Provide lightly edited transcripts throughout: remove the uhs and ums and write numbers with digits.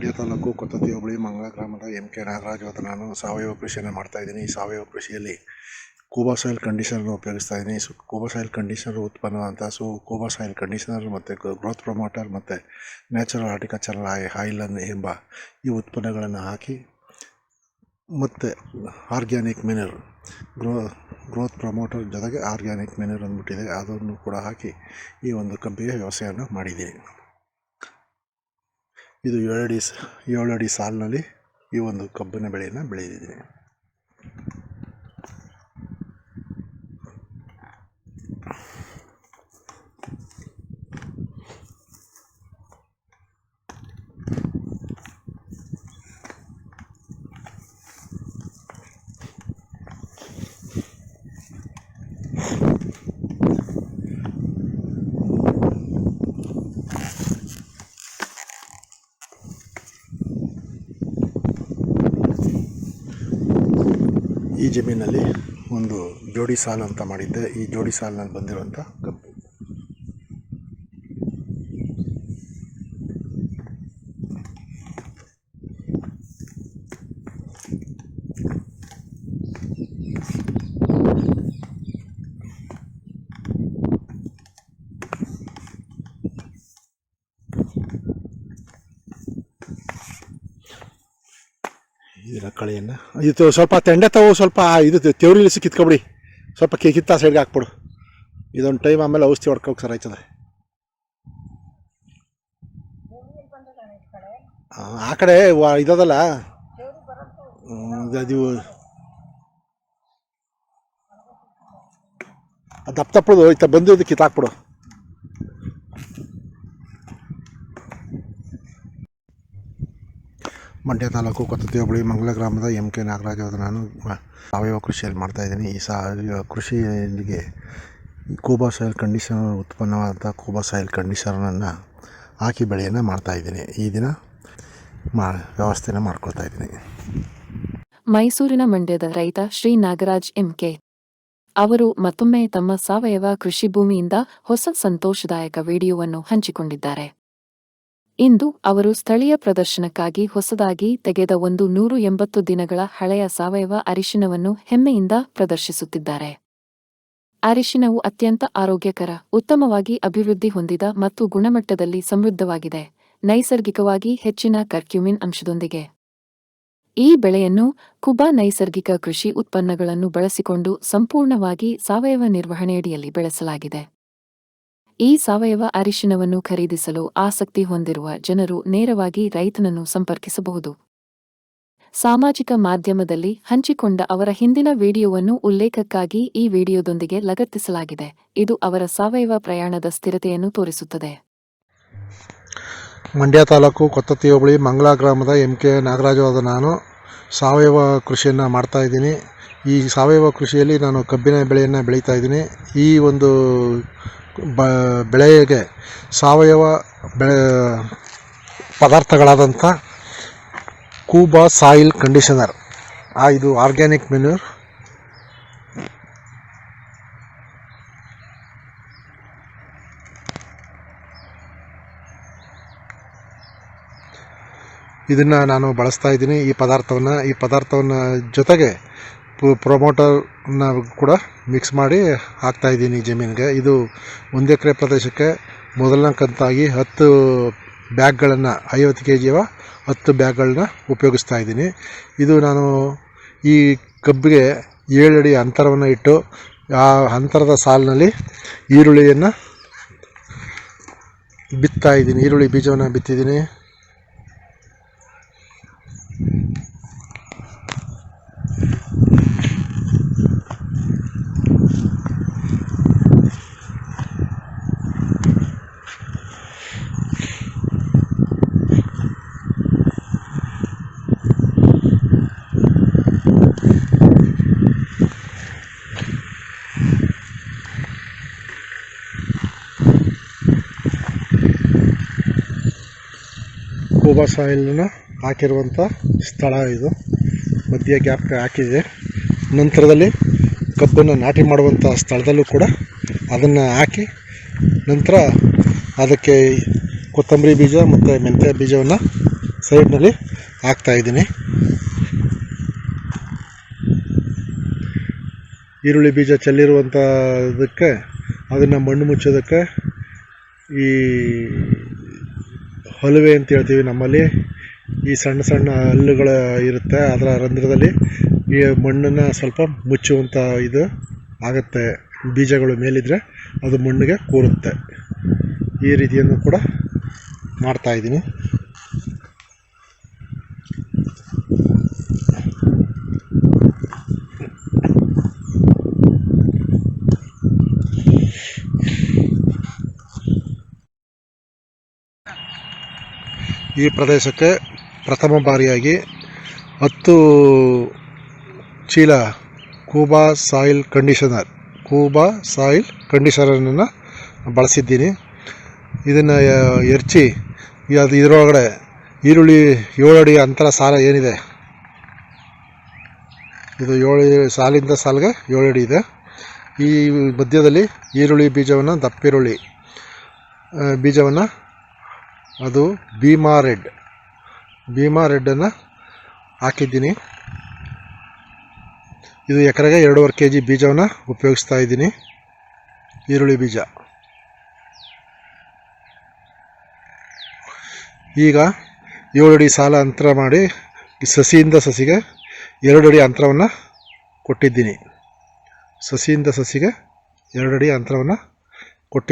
ಮಂಡ್ಯ ತಾಲೂಕು ಕೊತ್ತತ್ತಿ ಹೋಬಳಿ ಮಂಗಳ ಗ್ರಾಮದ ಎಂ.ಕೆ. ನಾಗರಾಜು ಅಂತ ನಾನು ಸಾವಯವ ಕೃಷಿಯನ್ನು ಮಾಡ್ತಾಯಿದ್ದೀನಿ. ಈ ಸಾವಯವ ಕೃಷಿಯಲ್ಲಿ ಕೂಬಾ ಸಾಯಿಲ್ ಕಂಡೀಷನರ್ ಉಪಯೋಗಿಸ್ತಾ ಇದ್ದೀನಿ. ಕೂಬಾ ಸಾಯಿಲ್ ಕಂಡೀಷನರ್ ಉತ್ಪನ್ನ ಅಂತ ಕೂಬಾ ಸಾಯಿಲ್ ಕಂಡೀಷನರ್ ಮತ್ತು ಗ್ರೋತ್ ಪ್ರಮೋಟರ್ ಮತ್ತು ನ್ಯಾಚುರಲ್ ಹಾರ್ಟಿಕಲ್ಚರಲ್ ಆಯಿಲ್ ಎಂಬ ಈ ಉತ್ಪನ್ನಗಳನ್ನು ಹಾಕಿ ಮತ್ತು ಆರ್ಗ್ಯಾನಿಕ್ ಮಿನರ್ ಗ್ರೋತ್ ಪ್ರಮೋಟರ್ ಜೊತೆಗೆ ಆರ್ಗ್ಯಾನಿಕ್ ಮಿನರ್ ಅಂದ್ಬಿಟ್ಟಿದೆ, ಅದನ್ನು ಕೂಡ ಹಾಕಿ ಈ ಒಂದು ಕಬ್ಬಿಗೆ ವ್ಯವಸಾಯವನ್ನು ಮಾಡಿದ್ದೀನಿ. ಇದು 7 ಅಡಿ ಸಾಲಿನಲ್ಲಿ ಈ ಒಂದು ಕಬ್ಬಿನ ಬೆಳೆಯನ್ನು ಬೆಳೆದಿದ್ದೀನಿ. ಈ ಜಮೀನಲ್ಲಿ ಒಂದು ಜೋಡಿ ಸಾಲು ಅಂತ ಮಾಡಿದ್ದೆ. ಈ ಜೋಡಿ ಸಾಲಿನಲ್ಲಿ ಬಂದಿರುವಂಥ ಕಬ್ಬು. ಇದರ ಕಳೆಯನ್ನು ಇದು ಸ್ವಲ್ಪ ತೆಂಡೆ ತಾವು ಸ್ವಲ್ಪ ಇದು ತೆವರಿಲಿಸಿ ಕಿತ್ಕೊಬಿಡಿ, ಸ್ವಲ್ಪ ಕಿತ್ತ ಸೈಡ್ಗೆ ಹಾಕ್ಬಿಡು. ಇದೊಂದು ಟೈಮ್ ಆಮೇಲೆ ಔಷಧಿ ಹೊಡ್ಕೋಕೆ ಸರ್ ಆಯ್ತದೆ. ಆ ಕಡೆ ಇದದಲ್ಲ ಅದು ದಪ್ಪ ತಪ್ಪದು ಇತ್ತ ಬಂದು ಕಿತ್ತಾಕ್ಬಿಡು. ಮಂಡ್ಯ ತಾಲೂಕು ಕೊತ್ತತ್ತಿ ಹೋಬಳಿ ಮಂಗಳ ಗ್ರಾಮದ ಎಂ.ಕೆ. ನಾಗರಾಜು ಅಂತ ನಾನು ಸಾವಯವ ಕೃಷಿಯಲ್ಲಿ ಮಾಡ್ತಾಯಿದ್ದೀನಿ. ಈ ಸಾವಯವ ಕೃಷಿಗೆ ಕೂಬಾ ಸಾಯಿಲ್ ಕಂಡೀಷನರ್ ಉತ್ಪನ್ನವಾದ ಕೂಬಾ ಸಾಯಿಲ್ ಕಂಡೀಷನರನ್ನು ಹಾಕಿ ಬೆಳೆಯನ್ನು ಮಾಡ್ತಾಯಿದ್ದೀನಿ. ಈ ದಿನ ವ್ಯವಸ್ಥೆನ ಮಾಡ್ಕೊಳ್ತಾ ಇದ್ದೀನಿ. ಮೈಸೂರಿನ ಮಂಡ್ಯದ ರೈತ ಶ್ರೀ ನಾಗರಾಜ್ ಎಂ.ಕೆ. ಅವರು ಮತ್ತೊಮ್ಮೆ ತಮ್ಮ ಸಾವಯವ ಕೃಷಿ ಭೂಮಿಯಿಂದ ಹೊಸ ಸಂತೋಷದಾಯಕ ವಿಡಿಯೋವನ್ನು ಹಂಚಿಕೊಂಡಿದ್ದಾರೆ. ಇಂದು ಅವರು ಸ್ಥಳೀಯ ಪ್ರದರ್ಶನಕ್ಕಾಗಿ ಹೊಸದಾಗಿ ತೆಗೆದ 180 ದಿನಗಳ ಹಳೆಯ ಸಾವಯವ ಅರಿಶಿನವನ್ನು ಹೆಮ್ಮೆಯಿಂದ ಪ್ರದರ್ಶಿಸುತ್ತಿದ್ದಾರೆ. ಅರಿಶಿನವು ಅತ್ಯಂತ ಆರೋಗ್ಯಕರ, ಉತ್ತಮವಾಗಿ ಅಭಿವೃದ್ಧಿ ಹೊಂದಿದ ಮತ್ತು ಗುಣಮಟ್ಟದಲ್ಲಿ ಸಮೃದ್ಧವಾಗಿದೆ, ನೈಸರ್ಗಿಕವಾಗಿ ಹೆಚ್ಚಿನ ಕರ್ಕ್ಯೂಮಿನ್ ಅಂಶದೊಂದಿಗೆ. ಈ ಬೆಳೆಯನ್ನು ಕೂಬಾ ನೈಸರ್ಗಿಕ ಕೃಷಿ ಉತ್ಪನ್ನಗಳನ್ನು ಬಳಸಿಕೊಂಡು ಸಂಪೂರ್ಣವಾಗಿ ಸಾವಯವ ನಿರ್ವಹಣೆಯಡಿಯಲ್ಲಿ ಬೆಳೆಸಲಾಗಿದೆ. ಈ ಸಾವಯವ ಅರಿಶಿನವನ್ನು ಖರೀದಿಸಲು ಆಸಕ್ತಿ ಹೊಂದಿರುವ ಜನರು ನೇರವಾಗಿ ರೈತನನ್ನು ಸಂಪರ್ಕಿಸಬಹುದು. ಸಾಮಾಜಿಕ ಮಾಧ್ಯಮದಲ್ಲಿ ಹಂಚಿಕೊಂಡ ಅವರ ಹಿಂದಿನ ವಿಡಿಯೋವನ್ನು ಉಲ್ಲೇಖಕ್ಕಾಗಿ ಈ ವಿಡಿಯೋದೊಂದಿಗೆ ಲಗತ್ತಿಸಲಾಗಿದೆ. ಇದು ಅವರ ಸಾವಯವ ಪ್ರಯಾಣದ ಸ್ಥಿರತೆಯನ್ನು ತೋರಿಸುತ್ತದೆ. ಮಂಡ್ಯ ತಾಲೂಕು ಕೊತ್ತತ್ತಿ ಹೋಬಳಿ ಮಂಗಳ ಗ್ರಾಮದ ಎಂ.ಕೆ. ನಾಗರಾಜು ಆದ ನಾನು ಸಾವಯವ ಕೃಷಿಯನ್ನು ಮಾಡ್ತಾಯಿದ್ದೀನಿ. ಈ ಸಾವಯವ ಕೃಷಿಯಲ್ಲಿ ನಾನು ಕಬ್ಬಿನ ಬೆಳೆಯನ್ನು ಬೆಳೀತಾ ಇದ್ದೀನಿ. ಈ ಒಂದು ಬೆಳೆಗೆ ಸಾವಯವ ಪದಾರ್ಥಗಳಾದಂಥ ಕೂಬಾ ಸಾಯಿಲ್ ಕಂಡೀಷನರ್, ಇದು ಆರ್ಗ್ಯಾನಿಕ್ ಮೆನ್ಯೂರ್, ಇದನ್ನು ನಾನು ಬಳಸ್ತಾ ಇದ್ದೀನಿ. ಈ ಪದಾರ್ಥವನ್ನು ಜೊತೆಗೆ ಪ್ರೊಮೋಟರ್ನ ಕೂಡ ಮಿಕ್ಸ್ ಮಾಡಿ ಹಾಕ್ತಾಯಿದ್ದೀನಿ ಜಮೀನಿಗೆ. ಇದು 1 ಎಕರೆ ಪ್ರದೇಶಕ್ಕೆ ಮೊದಲನೇ ಕಂತಾಗಿ 10 ಬ್ಯಾಗ್ಗಳನ್ನು 50 kg 10 ಬ್ಯಾಗ್ಗಳನ್ನ ಉಪಯೋಗಿಸ್ತಾ ಇದ್ದೀನಿ. ಇದು ನಾನು ಈ ಕಬ್ಬಿಗೆ 7 ಅಡಿ ಅಂತರವನ್ನು ಇಟ್ಟು ಆ ಅಂತರದ ಸಾಲಿನಲ್ಲಿ ಈರುಳ್ಳಿಯನ್ನು ಬಿತ್ತಾ ಇದ್ದೀನಿ. ಈರುಳ್ಳಿ ಬೀಜವನ್ನು ಬಿತ್ತಿದ್ದೀನಿ. ಕೂಬಾ ಸಾಯಿಲನ್ನು ಹಾಕಿರುವಂಥ ಸ್ಥಳ ಇದು. ಮಧ್ಯ ಗ್ಯಾಪ್ ಹಾಕಿದೆ. ನಂತರದಲ್ಲಿ ಕಬ್ಬನ್ನು ನಾಟಿ ಮಾಡುವಂಥ ಸ್ಥಳದಲ್ಲೂ ಕೂಡ ಅದನ್ನು ಹಾಕಿ ನಂತರ ಅದಕ್ಕೆ ಕೊತ್ತಂಬರಿ ಬೀಜ ಮತ್ತು ಮೆಂತ್ಯ ಬೀಜವನ್ನು ಸೈಡ್ನಲ್ಲಿ ಹಾಕ್ತಾಯಿದ್ದೀನಿ. ಈರುಳ್ಳಿ ಬೀಜ ಚೆಲ್ಲಿರುವಂಥದಕ್ಕೆ ಅದನ್ನು ಮಣ್ಣು ಮುಚ್ಚೋದಕ್ಕೆ ಈ ಹಲವೆ ಅಂತ ಹೇಳ್ತೀವಿ ನಮ್ಮಲ್ಲಿ, ಈ ಸಣ್ಣ ಸಣ್ಣ ಹಲ್ಲುಗಳು ಇರುತ್ತೆ, ಅದರ ರಂಧ್ರದಲ್ಲಿ ಈ ಮಣ್ಣನ್ನು ಸ್ವಲ್ಪ ಮುಚ್ಚುವಂಥ ಇದು ಆಗುತ್ತೆ. ಬೀಜಗಳು ಮೇಲಿದ್ದರೆ ಅದು ಮಣ್ಣಿಗೆ ಕೂರುತ್ತೆ. ಈ ರೀತಿಯನ್ನು ಕೂಡ ಮಾಡ್ತಾಯಿದ್ದೀನಿ. ಈ ಪ್ರದೇಶಕ್ಕೆ ಪ್ರಥಮ ಬಾರಿಯಾಗಿ 10 ಚೀಲ ಕೂಬಾ ಸಾಯಿಲ್ ಕಂಡೀಷನರನ್ನು ಬಳಸಿದ್ದೀನಿ. ಇದನ್ನು ಎರಚಿ ಅದು ಇದರೊಳಗಡೆ ಈರುಳ್ಳಿ 7 ಅಡಿ ಅಂತರ ಸಾಲ ಏನಿದೆ, ಇದು 7 ಸಾಲಿಂದ ಸಾಲಿಗೆ 7 ಅಡಿ ಇದೆ. ಈ ಮಧ್ಯದಲ್ಲಿ ಈರುಳ್ಳಿ ಬೀಜವನ್ನು, ದಪ್ಪಿರುಳ್ಳಿ ಬೀಜವನ್ನು, ಅದು ಭೀಮಾ ರೆಡ್ಡನ್ನು ಹಾಕಿದ್ದೀನಿ. ಇದು ಎಕರೆಗೆ 2.5 kg ಬೀಜವನ್ನು ಉಪಯೋಗಿಸ್ತಾ ಇದ್ದೀನಿ. ಈರುಳ್ಳಿ ಬೀಜ ಈಗ 7 ಅಡಿ ಸಾಲ ಅಂತರ ಮಾಡಿ ಸಸಿಯಿಂದ ಸಸಿಗೆ 2 ಅಡಿ ಅಂತರವನ್ನು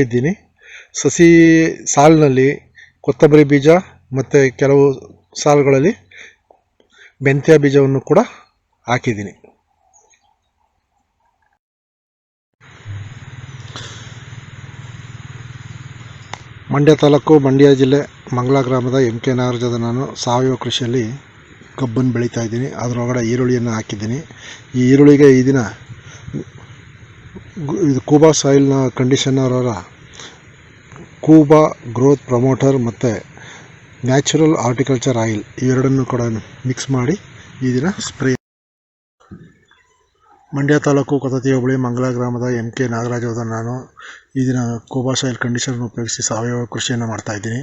ಕೊಟ್ಟಿದ್ದೀನಿ. ಸಸಿ ಸಾಲಿನಲ್ಲಿ ಕೊತ್ತಂಬರಿ ಬೀಜ ಮತ್ತು ಕೆಲವು ಸಾಲುಗಳಲ್ಲಿ ಮೆಂತ್ಯ ಬೀಜವನ್ನು ಕೂಡ ಹಾಕಿದ್ದೀನಿ. ಮಂಡ್ಯ ತಾಲೂಕು, ಮಂಡ್ಯ ಜಿಲ್ಲೆ, ಮಂಗಳ ಗ್ರಾಮದ MK ನಾಗರಾಜ. ನಾನು ಸಾವಯವ ಕೃಷಿಯಲ್ಲಿ ಕಬ್ಬನ್ನು ಬೆಳೀತಾ ಇದ್ದೀನಿ. ಅದರೊಳಗಡೆ ಈರುಳ್ಳಿಯನ್ನು ಹಾಕಿದ್ದೀನಿ. ಈ ಈರುಳ್ಳಿಗೆ ಈ ದಿನ ಇದು ಕೂಬಾ ಸಾಯಿಲ್ನ ಕಂಡೀಷನರ ಕೂಬಾ ಗ್ರೋತ್ ಪ್ರಮೋಟರ್ ಮತ್ತು ನ್ಯಾಚುರಲ್ ಹಾರ್ಟಿಕಲ್ಚರ್ ಆಯಿಲ್ ಇವೆರಡನ್ನು ಕೂಡ ಮಿಕ್ಸ್ ಮಾಡಿ ಈ ದಿನ ಸ್ಪ್ರೇ. ಮಂಡ್ಯ ತಾಲೂಕು, ಕೊತತಿ ಹೋಬಳಿ, ಮಂಗಳ ಗ್ರಾಮದ MK ನಾಗರಾಜ. ನಾನು ಈ ದಿನ ಕೂಬಾ ಸಾಯಿಲ್ ಕಂಡೀಷನರ್ ಉಪಯೋಗಿಸಿ ಸಾವಯವ ಕೃಷಿಯನ್ನು ಮಾಡ್ತಾಯಿದ್ದೀನಿ.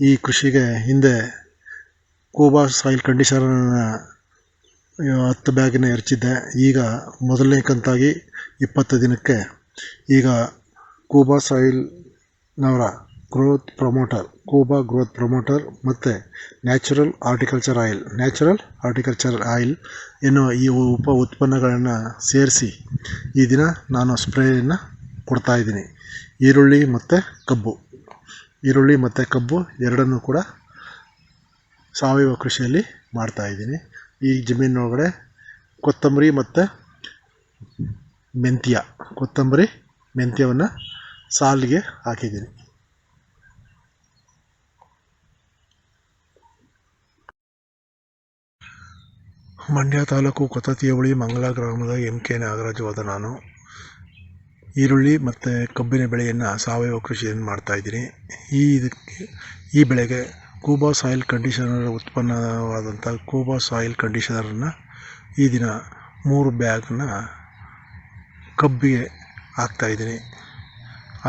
ಈ ಕೃಷಿಗೆ ಹಿಂದೆ ಕೂಬಾ ಸಾಯಿಲ್ ಕಂಡೀಷನರ್ನ 10 ಬ್ಯಾಗನ್ನು ಎರಚಿದ್ದೆ. ಈಗ ಮೊದಲನೇ ಕಂತಾಗಿ 20 ದಿನಕ್ಕೆ ಈಗ ಕೂಬಾ ಸಾಯಿಲ್ನವರ ಕೂಬಾ ಗ್ರೋತ್ ಪ್ರಮೋಟರ್ ಮತ್ತು ನ್ಯಾಚುರಲ್ ಹಾರ್ಟಿಕಲ್ಚರ್ ಆಯಿಲ್ ಎನ್ನುವ ಈ ಉಪ ಉತ್ಪನ್ನಗಳನ್ನು ಸೇರಿಸಿ ಈ ದಿನ ನಾನು ಸ್ಪ್ರೇಯನ್ನು ಕೊಡ್ತಾಯಿದ್ದೀನಿ. ಈರುಳ್ಳಿ ಮತ್ತು ಕಬ್ಬು ಎರಡನ್ನೂ ಕೂಡ ಸಾವಯವ ಕೃಷಿಯಲ್ಲಿ ಮಾಡ್ತಾಯಿದ್ದೀನಿ. ಈ ಜಮೀನೊಳಗಡೆ ಕೊತ್ತಂಬರಿ ಮತ್ತು ಮೆಂತ್ಯವನ್ನು ಸಾಲಿಗೆ ಹಾಕಿದ್ದೀನಿ. ಮಂಡ್ಯ ತಾಲೂಕು, ಕೊತತಿ ಹೋಬಳಿ, ಮಂಗಳ ಗ್ರಾಮದ MK ನಾಗರಾಜವಾದ ನಾನು ಈರುಳ್ಳಿ ಮತ್ತು ಕಬ್ಬಿನ ಬೆಳೆಯನ್ನು ಸಾವಯವ ಕೃಷಿಯನ್ನು ಮಾಡ್ತಾಯಿದ್ದೀನಿ. ಈ ಬೆಳೆಗೆ ಕೂಬಾ ಸಾಯಿಲ್ ಕಂಡೀಷನರ್ ಉತ್ಪನ್ನವಾದಂಥ ಕೂಬಾ ಸಾಯಿಲ್ ಕಂಡೀಷನರನ್ನು ಈ ದಿನ 3 ಬ್ಯಾಗನ್ನ ಕಬ್ಬಿಗೆ ಹಾಕ್ತಾಯಿದ್ದೀನಿ.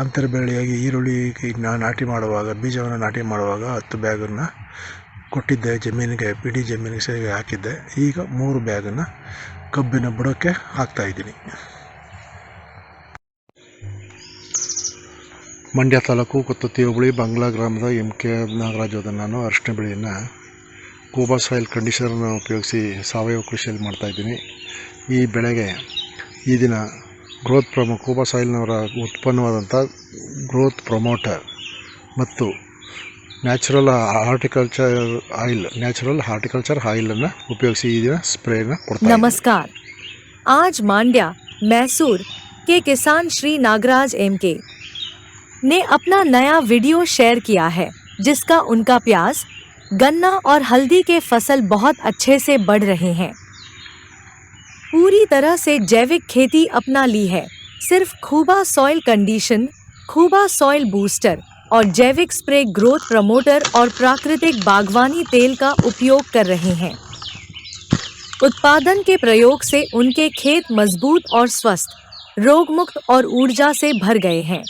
ಅಂತರ ಬೆಳೆಯಾಗಿ ಈರುಳ್ಳಿಗೆ ಬೀಜವನ್ನು ನಾಟಿ ಮಾಡುವಾಗ 10 ಬ್ಯಾಗನ್ನು ಕೊಟ್ಟಿದ್ದೆ ಜಮೀನಿಗೆ, ಪಿಡಿ ಜಮೀನಿಗೆ ಸೇರಿ ಹಾಕಿದ್ದೆ. ಈಗ 3 ಬ್ಯಾಗನ್ನು ಕಬ್ಬಿನ ಬುಡಕ್ಕೆ ಹಾಕ್ತಾಯಿದ್ದೀನಿ. ಮಂಡ್ಯ ತಾಲೂಕು, ಕೊತತಿ ಹೋಬಳಿ, ಮಂಗಳ ಗ್ರಾಮದ MK ನಾಗರಾಜವಾದ ನಾನು ಅರಿಶಿಣ ಬೆಳೆಯನ್ನು ಕೂಬಾ ಸಾಯಿಲ್ ಕಂಡೀಷನರ್ನ ಉಪಯೋಗಿಸಿ ಸಾವಯವ ಕೃಷಿಯಲ್ಲಿ ಮಾಡ್ತಾಯಿದ್ದೀನಿ. ಈ ಬೆಳೆಗೆ ಈ ದಿನ ಕೂಬಾ ಸಾಯಿಲ್ನವರ ಉತ್ಪನ್ನವಾದಂಥ ಗ್ರೋತ್ ಪ್ರಮೋಟರ್ ಮತ್ತು ನ್ಯಾಚುರಲ್ हार्टिकल्चर आयल उपयोगिसी स्प्रे कोड्ता। नमस्कार। आज मांड्या मैसूर के किसान श्री नागराज MK ने अपना नया वीडियो शेयर किया है, जिसका उनका प्याज, गन्ना और हल्दी के फसल बहुत अच्छे से बढ़ रहे हैं। पूरी तरह से जैविक खेती अपना ली है। सिर्फ खूबा सॉइल कंडीशन, खूबा सॉइल बूस्टर और जैविक स्प्रे ग्रोथ प्रमोटर और प्राकृतिक बागवानी तेल का उपयोग कर रहे हैं। उत्पादन के प्रयोग से उनके खेत मजबूत और स्वस्थ, रोगमुक्त और ऊर्जा से भर गए हैं।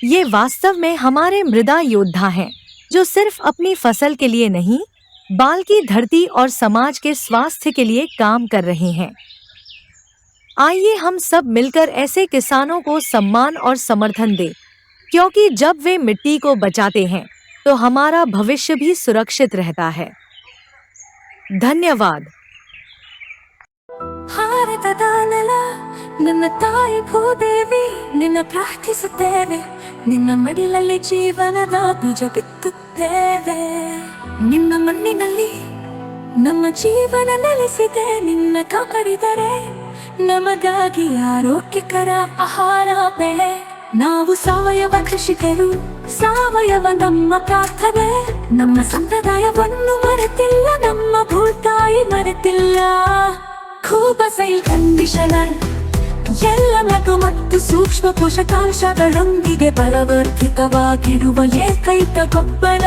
ये वास्तव में हमारे मृदा योद्धा हैं। जो सिर्फ अपनी फसल के लिए नहीं बल्कि धरती और समाज के स्वास्थ्य के लिए काम कर रहे हैं। आइए हम सब मिलकर ऐसे किसानों को सम्मान और समर्थन दें, क्योंकि जब वे मिट्टी को बचाते हैं तो हमारा भविष्य भी सुरक्षित रहता है। धन्यवाद। ಭಾರತದ ನೆಲ ನನ್ನ ತಾಯಿ ಭೂದೇವಿ, ನಿನ್ನ ಪ್ರಾರ್ಥಿಸುತ್ತೇವೆ, ನಿನ್ನ ಮಡಿಲಲ್ಲಿ ಜೀವನದ ಬೀಜ ಬಿತ್ತುತ್ತೇವೆ. ನಿನ್ನ ಮಣ್ಣಿನಲ್ಲಿ ನಮ್ಮ ಜೀವನ ನೆಲೆಸಿದೆ, ನಿನ್ನ ಕಾಪಾಡಿದರೆ ನಮಗಾಗಿ ಆರೋಗ್ಯಕರ ಆಹಾರ ಬೆಳೆ. ನಾವು ಸಾವಯವ ಕೃಷಿಕರು, ಸಾವಯವ ನಮ್ಮ ಪ್ರಾರ್ಥನೆ, ನಮ್ಮ ಸಂಪ್ರದಾಯವನ್ನು ಮರೆತಿಲ್ಲ, ನಮ್ಮ ಭೂತಾಯಿ ಮರೆತಿಲ್ಲ. ಕೂಬಸೈಲ್ ಕಂಡೀಷನರ್ ಎಲ್ಲ ಮಗು ಮತ್ತು ಸೂಕ್ಷ್ಮ ಪೋಷಕಾಂಶಗಳೊಂದಿಗೆ ಬಲವರ್ಧಿತವಾಗಿರುವ ಏಕೈಕ ಗೊಬ್ಬರ.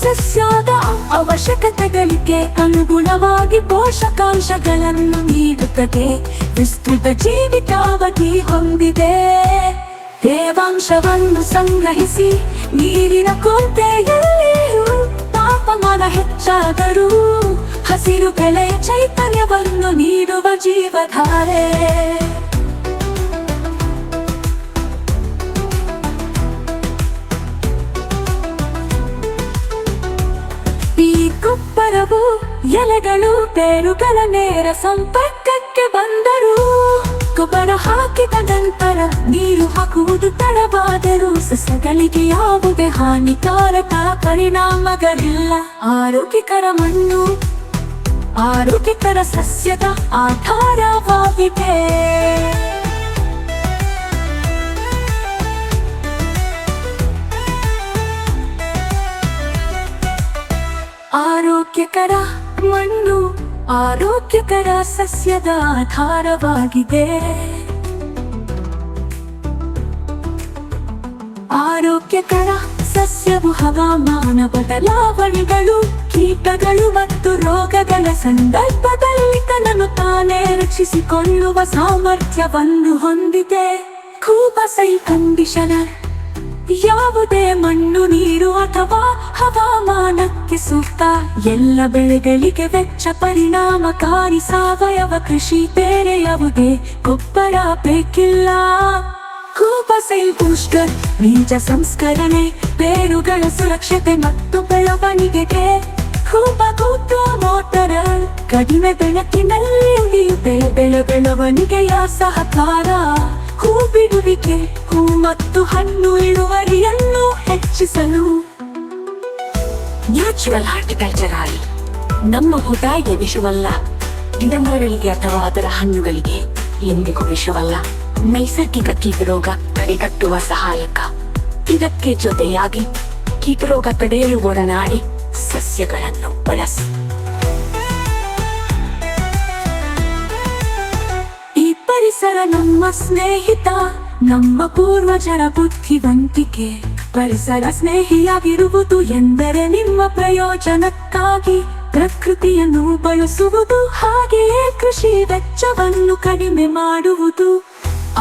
ಸಸ್ಯದ ಅವಶ್ಯಕತೆಗಳಿಗೆ ಅನುಗುಣವಾಗಿ ಪೋಷಕಾಂಶಗಳನ್ನು ನೀಡುತ್ತದೆ, ವಿಸ್ತೃತ ಜೀವಿತಾವಧಿ ಹೊಂದಿದೆ. ತೇವಾಂಶವನ್ನು ಸಂಗ್ರಹಿಸಿ ನೀರಿನ ಕೊರತೆಯಲ್ಲಿಯೂ ತಾಪಮಾನ ಹೆಚ್ಚಾದರೂ ಹಸಿರು ಬೆಳೆ ಚೈತನ್ಯವನ್ನು ನೀಡುವ ಜೀವಧಾರೆ. ಈ ಗೊಬ್ಬರವು ಎಲೆಗಳು ಬೇರುಗಳ ನೇರ ಸಂಪರ್ಕಕ್ಕೆ ಬಂದರೂ, ಗೊಬ್ಬರ ಹಾಕಿದ ನಂತರ ನೀರು ಹಾಕುವುದು ತಡವಾದರೂ ಸಸ್ಯಗಳಿಗೆ ಯಾವುದೇ ಹಾನಿಕಾರಕ ಪರಿಣಾಮಗಳಿಲ್ಲ. ಆರೋಗ್ಯಕರ ಮಣ್ಣು ಆರೋಗ್ಯಕರ ಸಸ್ಯದ ಆಧಾರವಾಗಿದೆ. ಆರೋಗ್ಯಕರ ಮಣ್ಣು ಆರೋಗ್ಯಕರ ಸಸ್ಯದ ಆಧಾರವಾಗಿದೆ. ಆರೋಗ್ಯಕರ ಸಸ್ಯವು ಹವಾಮಾನ ಬದಲಾವಣೆಗಳು, ಕೀಟಗಳು ಮತ್ತು ರೋಗಗಳ ಸಂದರ್ಭದಲ್ಲಿ ತನ್ನನ್ನು ತಾನೇ ರಕ್ಷಿಸಿಕೊಳ್ಳುವ ಸಾಮರ್ಥ್ಯವನ್ನು ಹೊಂದಿದೆ. ಕೂಬಸೈಲ್ ಕಂಡೀಷನರ್ ಯಾವುದೇ ಮಣ್ಣು, ನೀರು ಅಥವಾ ಹವಾಮಾನಕ್ಕೆ ಸೂಕ್ತ. ಎಲ್ಲ ಬೆಳೆಗಳಿಗೆ ವೆಚ್ಚ ಪರಿಣಾಮಕಾರಿ ಸಾವಯವ ಕೃಷಿ, ಬೇರೆ ಯಾವುದೇ ಗೊಬ್ಬರ ಬೇಕಿಲ್ಲ. ಕೂಬಸೈಲ್ ಬೂಸ್ಟರ್ ಬೀಜ ಸಂಸ್ಕರಣೆ, ಬೇರುಗಳ ಸುರಕ್ಷತೆ ಮತ್ತು ಬೆಳವಣಿಗೆಗೆ. ಕೂಬ ಮೋಟರ್ ಕಡಿಮೆ ಬೆಳಕಿನಲ್ಲಿ ಉಳಿಯುತ್ತೆ, ಬೆಳವಣಿಗೆಯ ಸಹಕಾರ. ಹೂ ಬಿಡುವಿಕೆ, ಹೂ ಮತ್ತು ಹಣ್ಣು ಇಳುವರಿಯನ್ನು ಹೆಚ್ಚಿಸಲು. ನ್ಯಾಚುರಲ್ ಹಾರ್ಟಿಕಲ್ಚರ್ ಆಯಿಲ್ ನಮ್ಮ ಭೂತಾಯಿಗೆ ವಿಷವಲ್ಲ, ಗಿಡಮರಗಳಿಗೆ ಅಥವಾ ಅದರ ಹಣ್ಣುಗಳಿಗೆ ಎಂದಿಗೂ ವಿಷವಲ್ಲ. ನೈಸರ್ಗಿಕ ಕೀಟರೋಗ ತಡೆಗಟ್ಟುವ ಸಹಾಯಕ. ಇದಕ್ಕೆ ಜೊತೆಯಾಗಿ ಕೀಟರೋಗ ತಡೆಯಲು ಒಡನಾಡಿ ಸಸ್ಯಗಳನ್ನು ಬಳಸಿ. ಈ ಪರಿಸರ ನಮ್ಮ ಸ್ನೇಹಿತ, ನಮ್ಮ ಪೂರ್ವಜರ ಬುದ್ಧಿವಂತಿಕೆ. ಪರಿಸರ ಸ್ನೇಹಿಯಾಗಿರುವುದು ಎಂದರೆ ನಿಮ್ಮ ಪ್ರಯೋಜನಕ್ಕಾಗಿ ಪ್ರಕೃತಿಯನ್ನು ಬಳಸುವುದು, ಹಾಗೆಯೇ ಕೃಷಿ ವೆಚ್ಚವನ್ನು ಕಡಿಮೆ ಮಾಡುವುದು.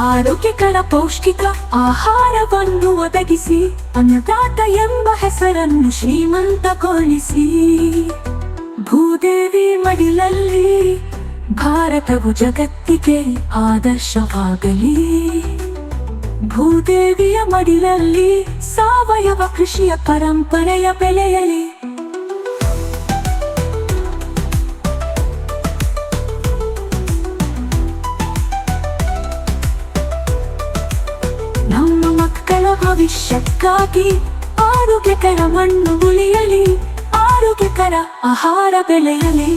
ಆರೋಗ್ಯಕರ ಪೌಷ್ಟಿಕ ಆಹಾರವನ್ನು ಒದಗಿಸಿ ಅನ್ನದಾತ ಎಂಬ ಹೆಸರನ್ನು ಶ್ರೀಮಂತಗೊಳಿಸಿ. ಭೂದೇವಿ ಮಡಿಲಲ್ಲಿ ಭಾರತವು ಜಗತ್ತಿಗೆ ಆದರ್ಶವಾಗಲಿ. ಭೂದೇವಿಯ ಮಡಿಲಲ್ಲಿ ಸಾವಯವ ಕೃಷಿಯ ಪರಂಪರೆಯ ಬೆಳೆಯಲಿ. ನಮ್ಮ ಮಕ್ಕಳ ಭವಿಷ್ಯಕ್ಕಾಗಿ ಆರೋಗ್ಯಕರ ಮಣ್ಣು ಉಳಿಯಲಿ, ಆರೋಗ್ಯಕರ ಆಹಾರ ಬೆಳೆಯಲಿ.